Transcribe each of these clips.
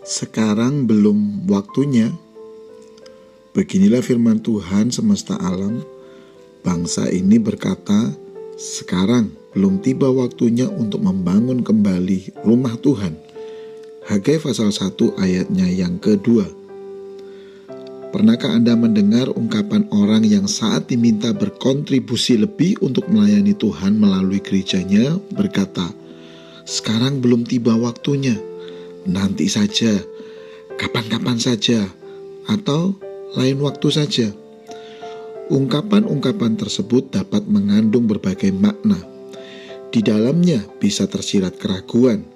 Sekarang belum waktunya. Beginilah firman Tuhan semesta alam. Bangsa ini berkata, sekarang belum tiba waktunya untuk membangun kembali rumah Tuhan. Hagai pasal 1 ayatnya yang kedua. Pernahkah Anda mendengar ungkapan orang yang saat diminta berkontribusi lebih untuk melayani Tuhan melalui gerejanya berkata, sekarang belum tiba waktunya, nanti saja, kapan-kapan saja, atau lain waktu saja. Ungkapan-ungkapan tersebut dapat mengandung berbagai makna. Di dalamnya bisa tersirat keraguan,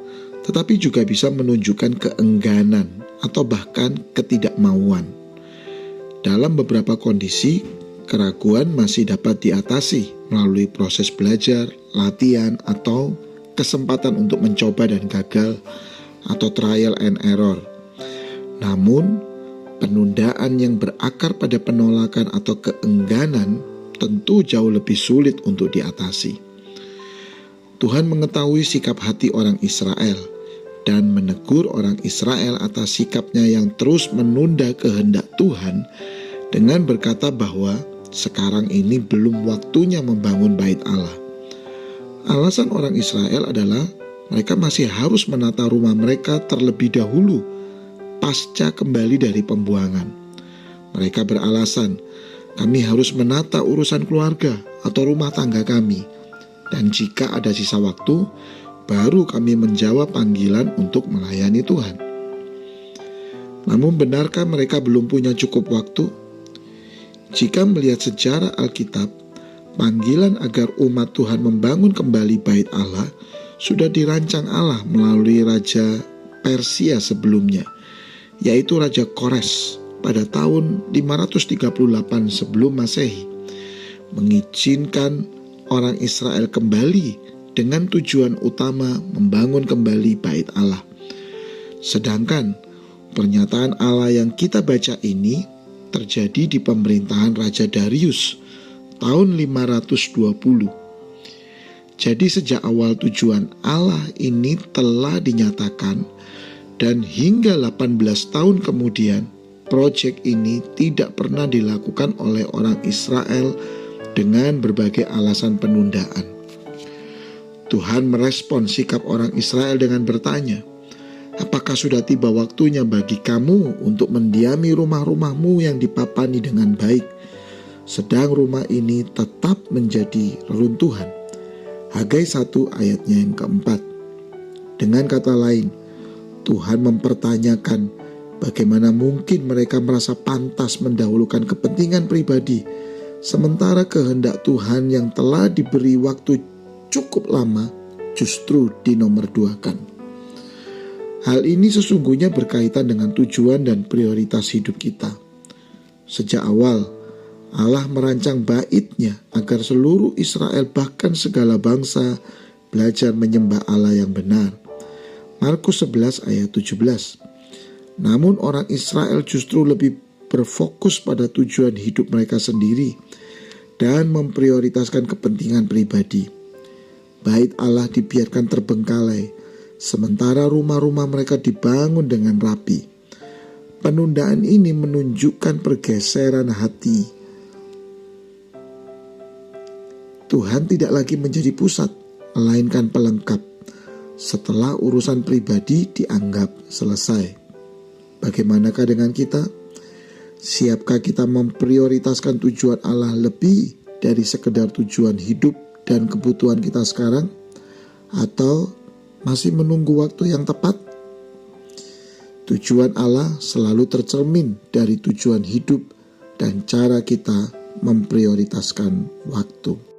tetapi juga bisa menunjukkan keengganan atau bahkan ketidakmauan. Dalam beberapa kondisi, keraguan masih dapat diatasi melalui proses belajar, latihan, atau kesempatan untuk mencoba dan gagal, atau trial and error. Namun, penundaan yang berakar pada penolakan atau keengganan tentu jauh lebih sulit untuk diatasi. Tuhan mengetahui sikap hati orang Israel dan menegur orang Israel atas sikapnya yang terus menunda kehendak Tuhan dengan berkata bahwa sekarang ini belum waktunya membangun bait Allah. Alasan orang Israel adalah mereka masih harus menata rumah mereka terlebih dahulu pasca kembali dari pembuangan. Mereka beralasan, kami harus menata urusan keluarga atau rumah tangga kami, dan jika ada sisa waktu, baru kami menjawab panggilan untuk melayani Tuhan. Namun benarkah mereka belum punya cukup waktu? Jika melihat sejarah Alkitab, panggilan agar umat Tuhan membangun kembali bait Allah sudah dirancang Allah melalui Raja Persia sebelumnya, yaitu Raja Kores pada tahun 538 sebelum Masehi, mengizinkan orang Israel kembali dengan tujuan utama membangun kembali bait Allah. Sedangkan pernyataan Allah yang kita baca ini terjadi di pemerintahan Raja Darius tahun 520. Jadi sejak awal tujuan Allah ini telah dinyatakan, dan hingga 18 tahun kemudian proyek ini tidak pernah dilakukan oleh orang Israel dengan berbagai alasan penundaan. Tuhan merespon sikap orang Israel dengan bertanya, apakah sudah tiba waktunya bagi kamu untuk mendiami rumah-rumahmu yang dipapani dengan baik, sedang rumah ini tetap menjadi reruntuhan? Hagai 1 ayatnya yang keempat. Dengan kata lain, Tuhan mempertanyakan bagaimana mungkin mereka merasa pantas mendahulukan kepentingan pribadi, sementara kehendak Tuhan yang telah diberi waktu cukup lama justru dinomorduakan. Hal ini sesungguhnya berkaitan dengan tujuan dan prioritas hidup kita. Sejak awal, Allah merancang bait-Nya agar seluruh Israel bahkan segala bangsa belajar menyembah Allah yang benar. Markus 11 ayat 17. Namun orang Israel justru lebih berfokus pada tujuan hidup mereka sendiri dan memprioritaskan kepentingan pribadi. Bait Allah dibiarkan terbengkalai, sementara rumah-rumah mereka dibangun dengan rapi. Penundaan ini menunjukkan pergeseran hati. Tuhan tidak lagi menjadi pusat, melainkan pelengkap, setelah urusan pribadi dianggap selesai. Bagaimanakah dengan kita? Siapkah kita memprioritaskan tujuan Allah lebih dari sekedar tujuan hidup dan kebutuhan kita sekarang? Atau masih menunggu waktu yang tepat? Tujuan Allah selalu tercermin dari tujuan hidup dan cara kita memprioritaskan waktu.